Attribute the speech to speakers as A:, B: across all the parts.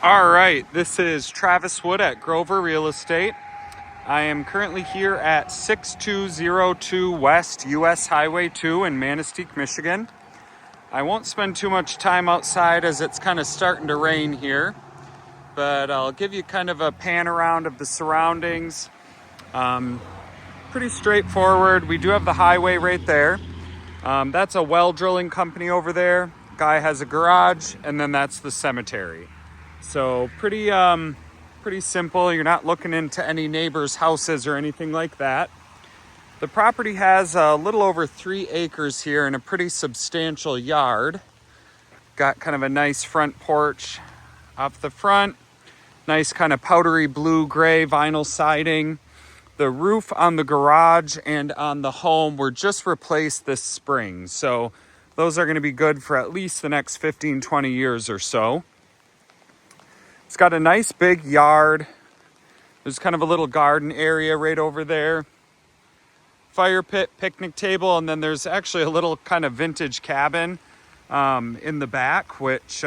A: All right, this is Travis Wood at Grover Real Estate. I am currently here at 6202 West US Highway 2 in Manistee, Michigan. I won't spend too much time outside as it's kind of starting to rain here, but I'll give you kind of a pan around of the surroundings. Pretty straightforward. We do have the highway right there. That's a well drilling company over there. Guy has a garage, and then that's the cemetery. So pretty simple. You're not looking into any neighbors' houses or anything like that. The property has a little over 3 acres here and a pretty substantial yard. Got kind of a nice front porch up the front. Nice kind of powdery blue gray vinyl siding. The roof on the garage and on the home were just replaced this spring. So those are going to be good for at least the next 15, 20 years or so. It's got a nice big yard. There's kind of a little garden area right over there. Fire pit, picnic table, and then there's actually a little kind of vintage cabin in the back, which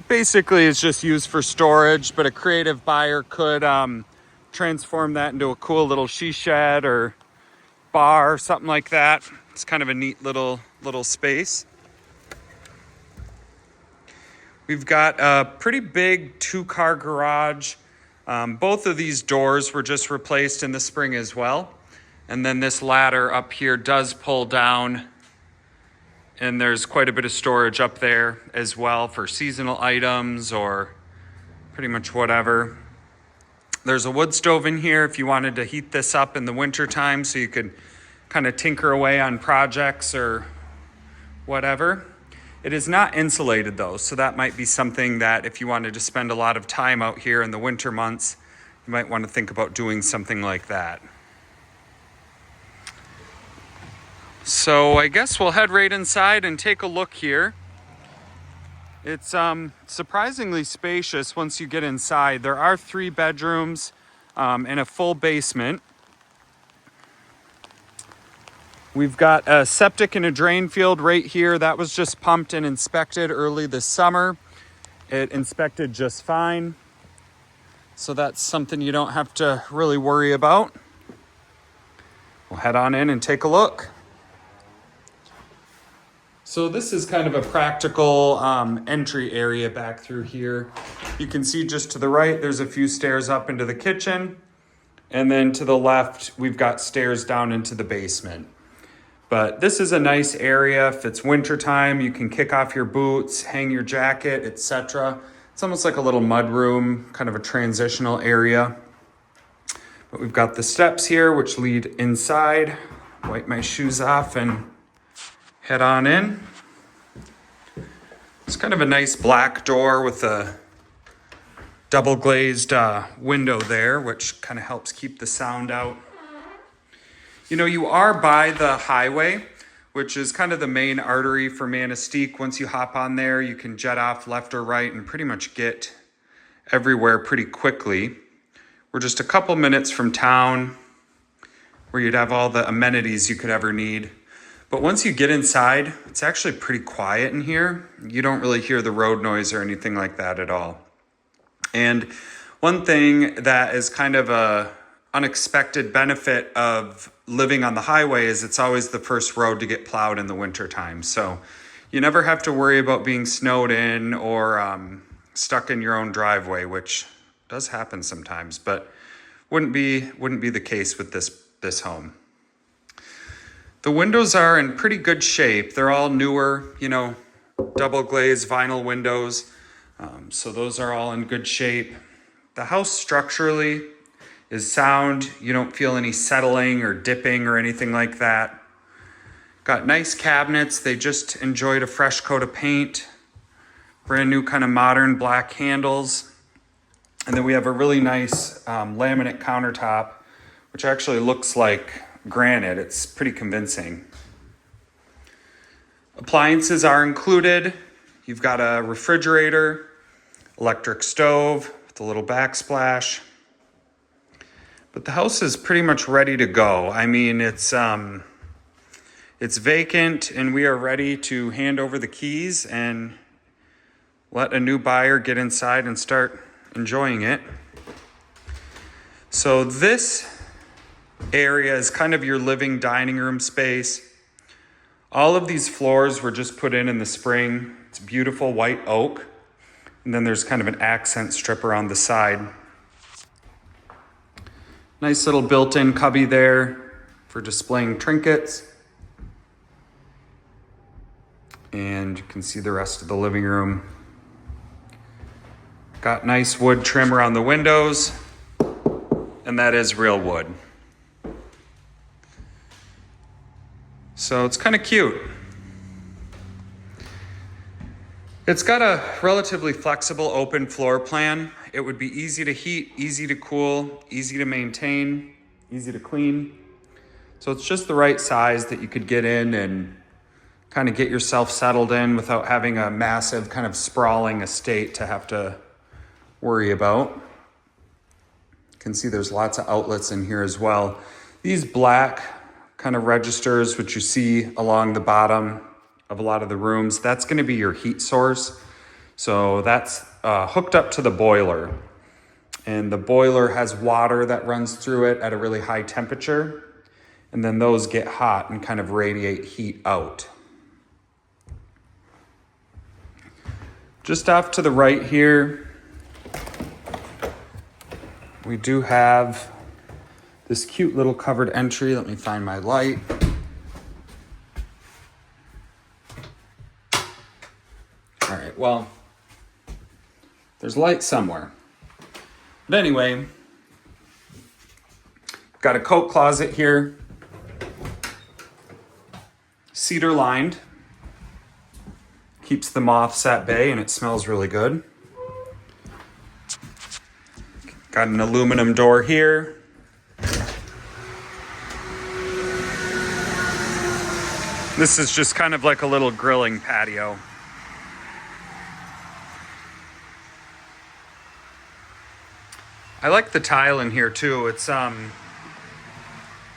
A: basically is just used for storage, but a creative buyer could transform that into a cool little she shed or bar or something like that. It's kind of a neat little space. We've got a pretty big 2-car garage. Both of these doors were just replaced in the spring as well. And then this ladder up here does pull down, and there's quite a bit of storage up there as well for seasonal items or pretty much whatever. There's a wood stove in here if you wanted to heat this up in the winter time so you could kind of tinker away on projects or whatever. It is not insulated though, so that might be something that if you wanted to spend a lot of time out here in the winter months, you might want to think about doing something like that. So I guess we'll head right inside and take a look here. It's surprisingly spacious once you get inside. There are 3 bedrooms and a full basement. We've got a septic and a drain field right here. That was just pumped and inspected early this summer. It inspected just fine. So that's something you don't have to really worry about. We'll head on in and take a look. So this is kind of a practical entry area back through here. You can see just to the right, there's a few stairs up into the kitchen. And then to the left, we've got stairs down into the basement. But this is a nice area. If it's wintertime, you can kick off your boots, hang your jacket, etc. It's almost like a little mud room, kind of a transitional area. But we've got the steps here, which lead inside. Wipe my shoes off and head on in. It's kind of a nice black door with a double glazed window there, which kind of helps keep the sound out. You know, you are by the highway, which is kind of the main artery for Manistee. Once you hop on there, you can jet off left or right and pretty much get everywhere pretty quickly. We're just a couple minutes from town where you'd have all the amenities you could ever need. But once you get inside, it's actually pretty quiet in here. You don't really hear the road noise or anything like that at all. And one thing that is kind of a unexpected benefit of living on the highway is it's always the first road to get plowed in the wintertime. So you never have to worry about being snowed in or stuck in your own driveway, which does happen sometimes, but wouldn't be the case with this home. The windows are in pretty good shape. They're all newer, double glazed vinyl windows. So those are all in good shape. The house structurally is sound. You don't feel any settling or dipping or anything like that. Got nice cabinets. They just enjoyed a fresh coat of paint. Brand new kind of modern black handles. And then we have a really nice laminate countertop, which actually looks like granite. It's pretty convincing. Appliances are included. You've got a refrigerator, electric stove with a little backsplash. But the house is pretty much ready to go. I mean, it's vacant and we are ready to hand over the keys and let a new buyer get inside and start enjoying it. So this area is kind of your living dining room space. All of these floors were just put in the spring. It's beautiful white oak. And then there's kind of an accent strip around the side. Nice little built-in cubby there for displaying trinkets. And you can see the rest of the living room. Got nice wood trim around the windows, and that is real wood. So it's kind of cute. It's got a relatively flexible open floor plan. It would be easy to heat, easy to cool, easy to maintain, easy to clean. So it's just the right size that you could get in and kind of get yourself settled in without having a massive kind of sprawling estate to have to worry about. You can see there's lots of outlets in here as well. These black kind of registers, which you see along the bottom of a lot of the rooms, that's going to be your heat source. So that's hooked up to the boiler. And the boiler has water that runs through it at a really high temperature. And then those get hot and kind of radiate heat out. Just off to the right here, we do have this cute little covered entry. Let me find my light. All right, well, there's light somewhere. But anyway, got a coat closet here, cedar lined. Keeps the moths at bay and it smells really good. Got an aluminum door here. This is just kind of like a little grilling patio. I like the tile in here too. It's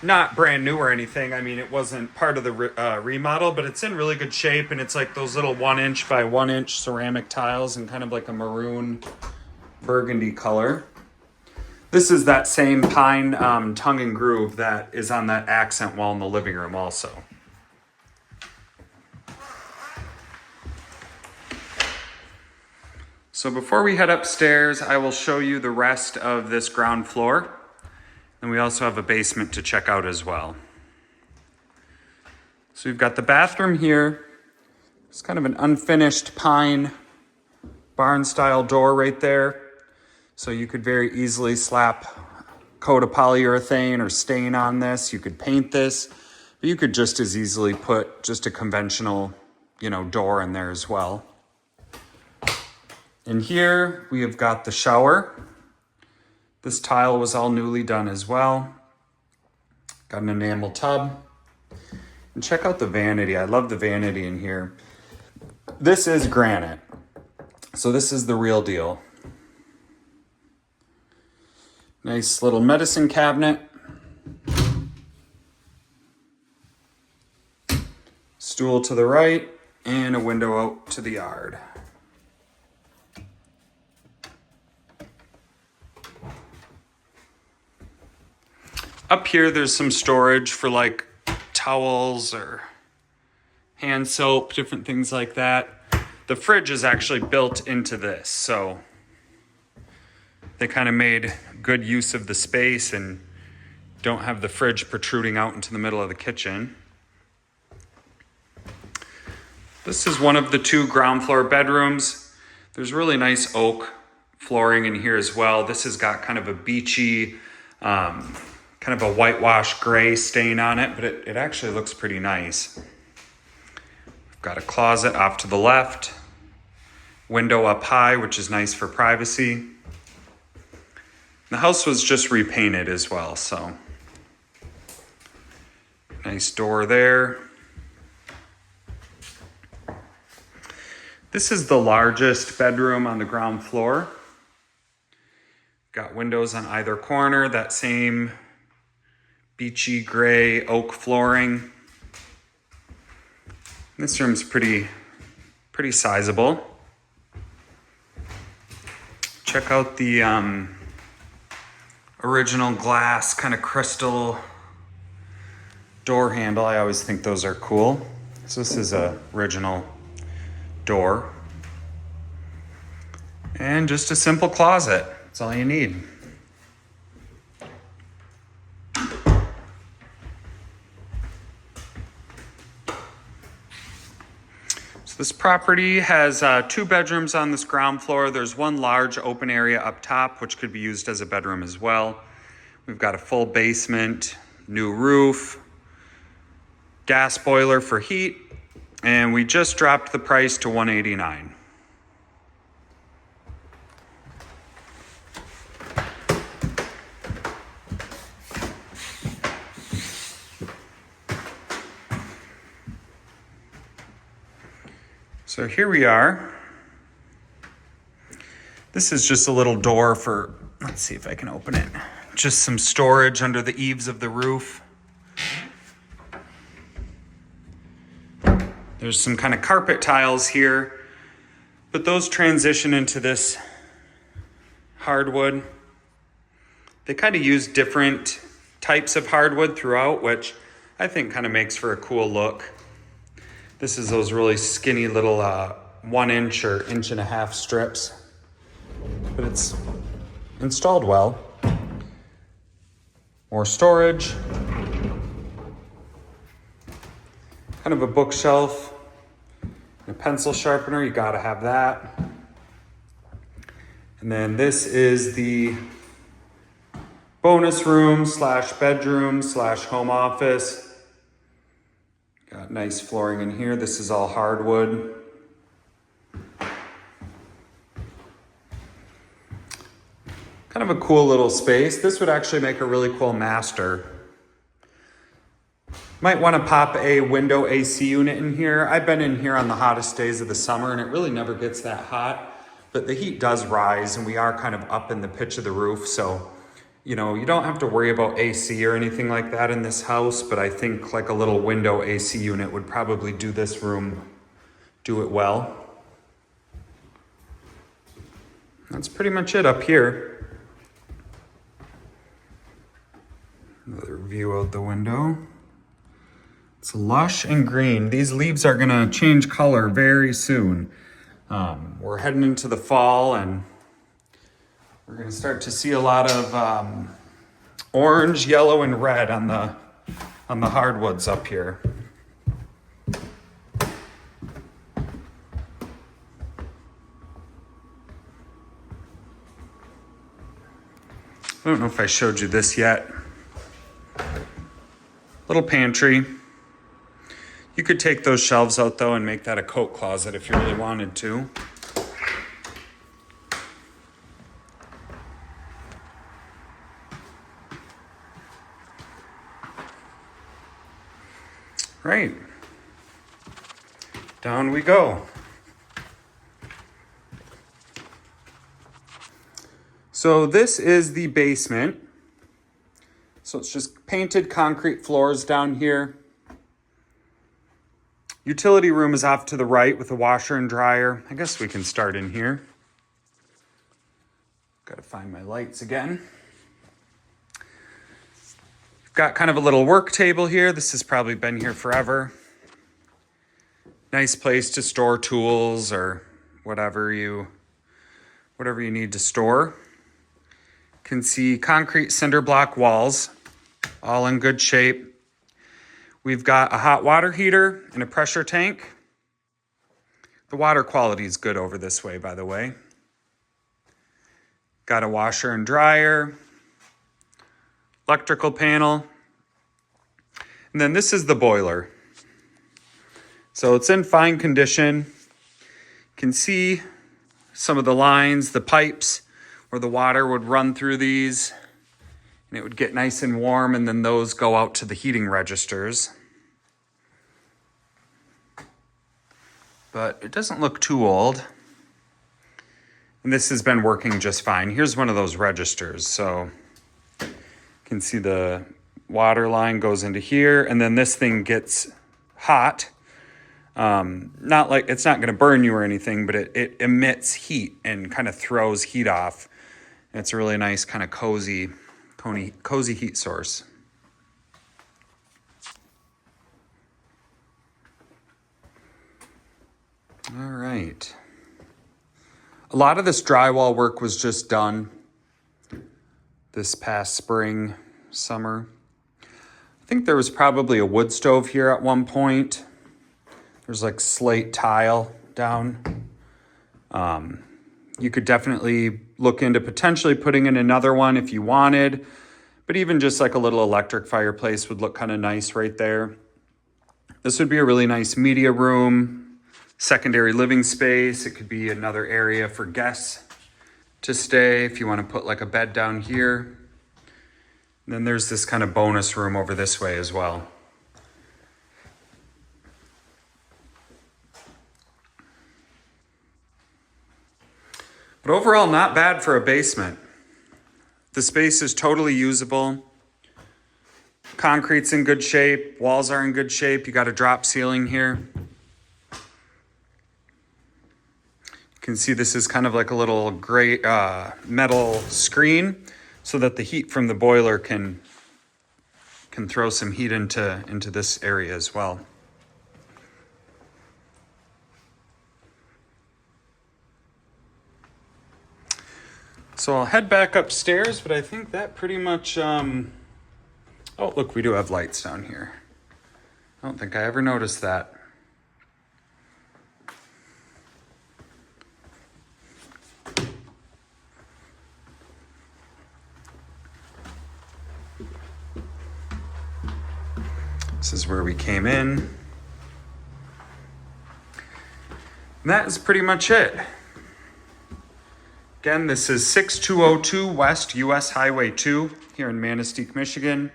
A: not brand new or anything. I mean, it wasn't part of the remodel, but it's in really good shape. And it's like those little 1" by 1" ceramic tiles in kind of like a maroon burgundy color. This is that same pine tongue and groove that is on that accent wall in the living room also. So before we head upstairs, I will show you the rest of this ground floor. And we also have a basement to check out as well. So we've got the bathroom here. It's kind of an unfinished pine barn style door right there. So you could very easily slap a coat of polyurethane or stain on this. You could paint this, but you could just as easily put just a conventional, door in there as well. In here, we have got the shower. This tile was all newly done as well. Got an enamel tub. And check out the vanity. I love the vanity in here. This is granite. So this is the real deal. Nice little medicine cabinet. Stool to the right and a window out to the yard. Up here, there's some storage for like towels or hand soap, different things like that. The fridge is actually built into this, so they kind of made good use of the space and don't have the fridge protruding out into the middle of the kitchen. This is one of the 2 ground floor bedrooms. There's really nice oak flooring in here as well. This has got kind of a beachy, kind of a whitewash gray stain on it, but it actually looks pretty nice. We've got a closet off to the left, window up high, which is nice for privacy. The house was just repainted as well, so nice door there. This is the largest bedroom on the ground floor. Got windows on either corner, that same beachy gray oak flooring. This room's pretty sizable. Check out the original glass kind of crystal door handle. I always think those are cool. So this is a original door. And just a simple closet. That's all you need. So this property has 2 bedrooms on this ground floor. There's one large open area up top, which could be used as a bedroom as well. We've got a full basement, new roof, gas boiler for heat, and we just dropped the price to $189. So here we are. This is just a little door for, let's see if I can open it. Just some storage under the eaves of the roof. There's some kind of carpet tiles here, but those transition into this hardwood. They kind of use different types of hardwood throughout, which I think kind of makes for a cool look. This is those really skinny little 1 inch or 1.5 inch strips, but it's installed well. More storage. Kind of a bookshelf, a pencil sharpener, you gotta have that. And then this is the bonus room slash bedroom slash home office. Got nice flooring in here. This is all hardwood. Kind of a cool little space. This would actually make a really cool master. Might want to pop a window AC unit in here. I've been in here on the hottest days of the summer and it really never gets that hot, but the heat does rise and we are kind of up in the pitch of the roof. So, you know, you don't have to worry about AC or anything like that in this house, but I think like a little window AC unit would probably do this room, do it well. That's pretty much it up here. Another view out the window. It's lush and green. These leaves are gonna change color very soon. We're heading into the fall and we're gonna start to see a lot of orange, yellow, and red on the hardwoods up here. I don't know if I showed you this yet. Little pantry. You could take those shelves out though and make that a coat closet if you really wanted to. Right. Down we go. So this is the basement. So it's just painted concrete floors down here. Utility room is off to the right with a washer and dryer. I guess we can start in here. Gotta find my lights again. Got kind of a little work table here. This has probably been here forever. Nice place to store tools or whatever you need to store. Can see concrete cinder block walls, all in good shape. We've got a hot water heater and a pressure tank. The water quality is good over this way, by the way. Got a washer and dryer, electrical panel. And then this is the boiler. So it's in fine condition. You can see some of the lines, the pipes where the water would run through these and it would get nice and warm, and then those go out to the heating registers. But it doesn't look too old. And this has been working just fine. Here's one of those registers. So you can see the water line goes into here, and then this thing gets hot Not like it's not going to burn you or anything, but it emits heat and kind of throws heat off. And it's a really nice kind of cozy heat source. All right. A lot of this drywall work was just done this past spring, summer. I think there was probably a wood stove here at one point. There's like slate tile down. You could definitely look into potentially putting in another one if you wanted, but even just like a little electric fireplace would look kind of nice right there. This would be a really nice media room, secondary living space. It could be another area for guests to stay if you want to put like a bed down here. And then there's this kind of bonus room over this way as well. But overall, not bad for a basement. The space is totally usable. Concrete's in good shape. Walls are in good shape. You got a drop ceiling here. You can see this is kind of like a little gray metal screen so that the heat from the boiler can throw some heat into this area as well. So I'll head back upstairs, but I think that pretty much, oh, look, we do have lights down here. I don't think I ever noticed that. This is where we came in. And that is pretty much it. Again, this is 6202 West US Highway 2 here in Manistee, Michigan.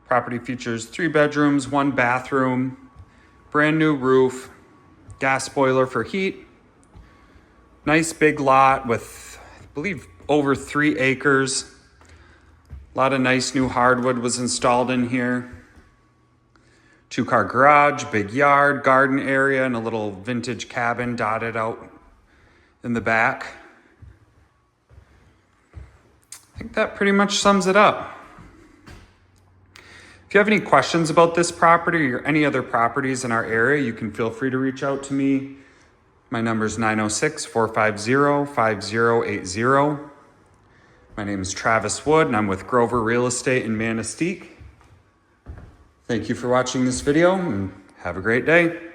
A: Property features 3 bedrooms, 1 bathroom, brand new roof, gas boiler for heat. Nice big lot with, I believe, over 3 acres. A lot of nice new hardwood was installed in here. 2-car garage, big yard, garden area, and a little vintage cabin dotted out in the back. I think that pretty much sums it up. If you have any questions about this property or any other properties in our area, you can feel free to reach out to me. My number is 906-450-5080. My name is Travis Wood, and I'm with Grover Real Estate in Manistee. Thank you for watching this video, and have a great day.